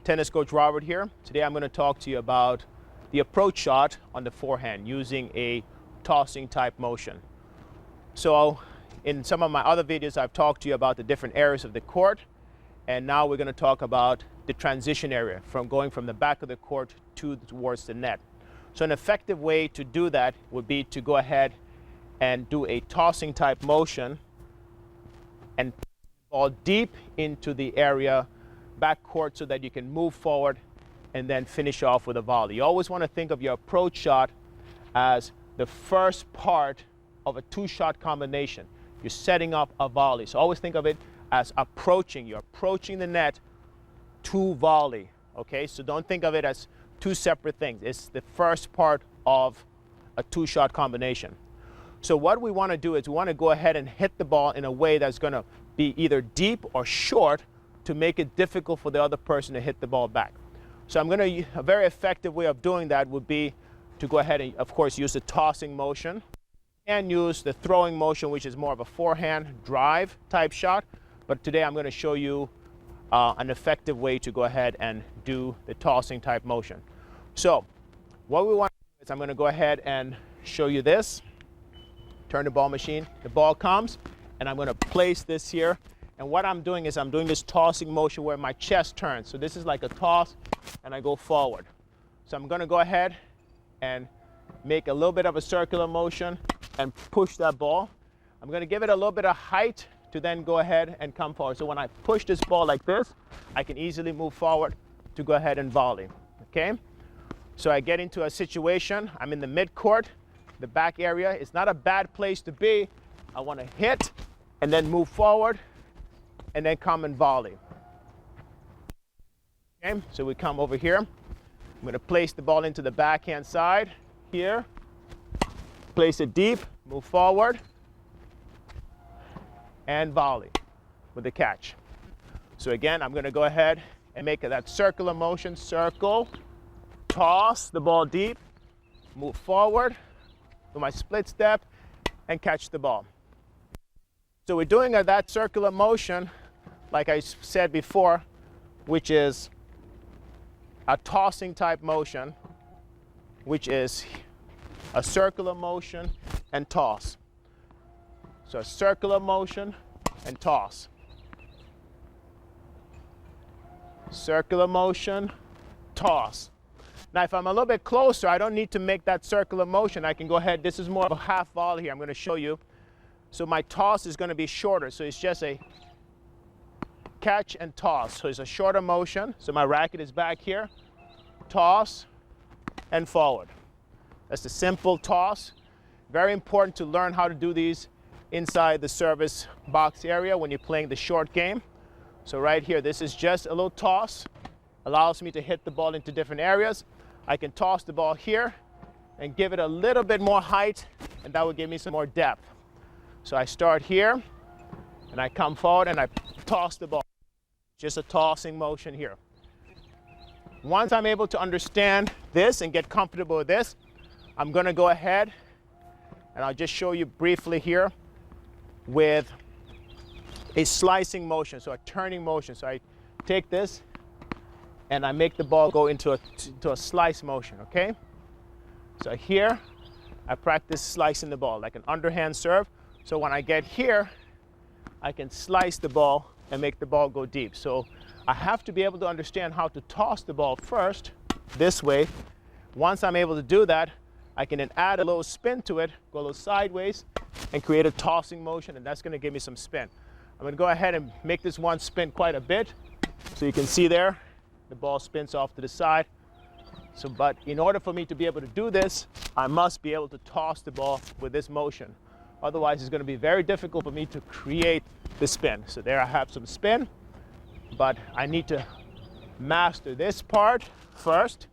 Tennis Coach Robert here. Today I'm going to talk to you about the approach shot on the forehand using a tossing type motion. So in some of my other videos I've talked to you about the different areas of the court, and now we're going to talk about the transition area from going from the back of the court towards the net. So an effective way to do that would be to go ahead and do a tossing type motion and ball deep into the area back court so that you can move forward and then finish off with a volley. You always want to think of your approach shot as the first part of a two-shot combination. You're setting up a volley. So always think of it as approaching. You're approaching the net to volley. Okay, so don't think of it as two separate things. It's the first part of a two-shot combination. So what we want to do is we want to go ahead and hit the ball in a way that's going to be either deep or short to make it difficult for the other person to hit the ball back. So a very effective way of doing that would be to go ahead and, of course, use the tossing motion and use the throwing motion, which is more of a forehand drive type shot. But today I'm going to show you an effective way to go ahead and do the tossing type motion. So what we want to do is I'm going to go ahead and show you this. Turn the ball machine. The ball comes, and I'm going to place this here. And what I'm doing is I'm doing this tossing motion where my chest turns. So this is like a toss, and I go forward. So I'm going to go ahead and make a little bit of a circular motion and push that ball. I'm going to give it a little bit of height to then go ahead and come forward. So when I push this ball like this, I can easily move forward to go ahead and volley. Okay? So I get into a situation. I'm in the mid-court, the back area. It's not a bad place to be. I want to hit and then move forward and then come and volley. Okay, so we come over here. I'm going to place the ball into the backhand side here. Place it deep, move forward, and volley with the catch. So again, I'm going to go ahead and make that circular motion. Circle, toss the ball deep, move forward with my split step, and catch the ball. So we're doing that circular motion, like I said before, which is a tossing type motion, which is a circular motion and toss. So a circular motion and toss. Circular motion, toss. Now if I'm a little bit closer, I don't need to make that circular motion. I can go ahead. This is more of a half volley here. I'm going to show you. So my toss is going to be shorter. So it's just a catch and toss. So it's a shorter motion. So my racket is back here. Toss and forward. That's the simple toss. Very important to learn how to do these inside the service box area when you're playing the short game. So right here, this is just a little toss. Allows me to hit the ball into different areas. I can toss the ball here and give it a little bit more height, and that will give me some more depth. So I start here, and I come forward, and I toss the ball. Just a tossing motion here. Once I'm able to understand this and get comfortable with this, I'm going to go ahead, and I'll just show you briefly here with a slicing motion, so a turning motion. So I take this, and I make the ball go into a slice motion, okay? So here, I practice slicing the ball, like an underhand serve. So when I get here, I can slice the ball and make the ball go deep. So I have to be able to understand how to toss the ball first, this way. Once I'm able to do that, I can then add a little spin to it, go a little sideways, and create a tossing motion, and that's going to give me some spin. I'm going to go ahead and make this one spin quite a bit. So you can see there, the ball spins off to the side. So, but in order for me to be able to do this, I must be able to toss the ball with this motion. Otherwise, it's going to be very difficult for me to create the spin. So there I have some spin, but I need to master this part first.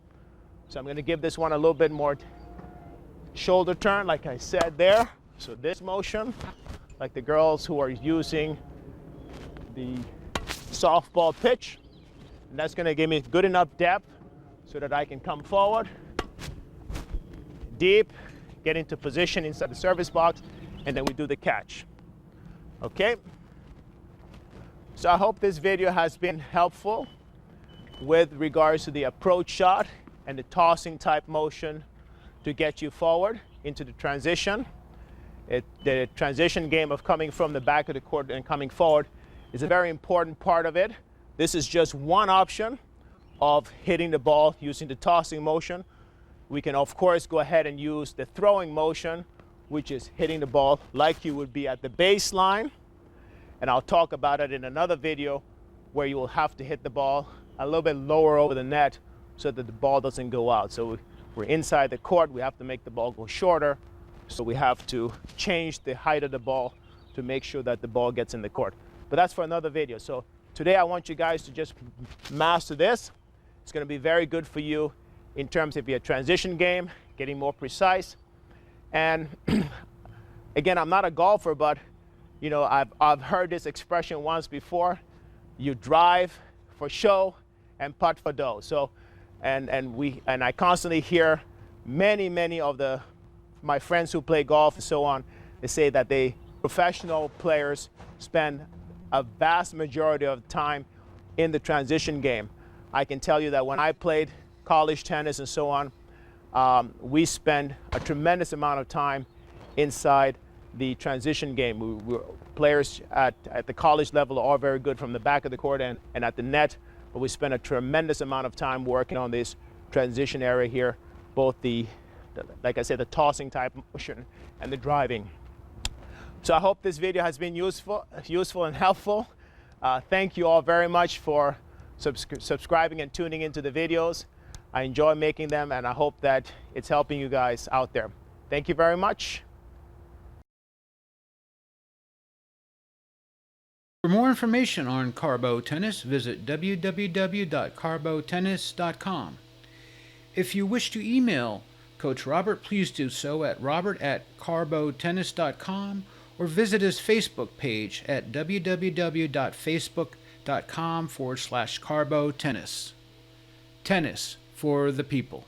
So I'm going to give this one a little bit more shoulder turn, like I said there. So this motion, like the girls who are using the softball pitch, and that's going to give me good enough depth so that I can come forward, deep, get into position inside the service box, and then we do the catch. Okay? So I hope this video has been helpful. with regards to the approach shot and the tossing type motion to get you forward into the transition. The transition game of coming from the back of the court and coming forward is a very important part of it. This is just one option of hitting the ball using the tossing motion. We can of course go ahead and use the throwing motion, which is hitting the ball like you would be at the baseline. And I'll talk about it in another video where you will have to hit the ball a little bit lower over the net so that the ball doesn't go out. So we're inside the court, we have to make the ball go shorter. So we have to change the height of the ball to make sure that the ball gets in the court. But that's for another video. So today I want you guys to just master this. It's going to be very good for you in terms of your transition game, getting more precise. And again, I'm not a golfer, but you know, I've heard this expression once before. You drive for show and putt for dough. So, and I constantly hear many of my friends who play golf and so on, they say that professional players spend a vast majority of time in the transition game. I can tell you that when I played college tennis and so on, we spend a tremendous amount of time inside the transition game. Players at the college level are all very good from the back of the court and at the net, but we spend a tremendous amount of time working on this transition area here, both like I said, the tossing type motion and the driving. So I hope this video has been useful and helpful. Thank you all very much for subscribing and tuning into the videos. I enjoy making them, and I hope that it's helping you guys out there. Thank you very much. For more information on Carlbo Tennis, visit www.carlbotennis.com. If you wish to email Coach Robert, please do so at robert@carlbotennis.com or visit his Facebook page at www.facebook.com/Carlbo Tennis. Tennis for the people.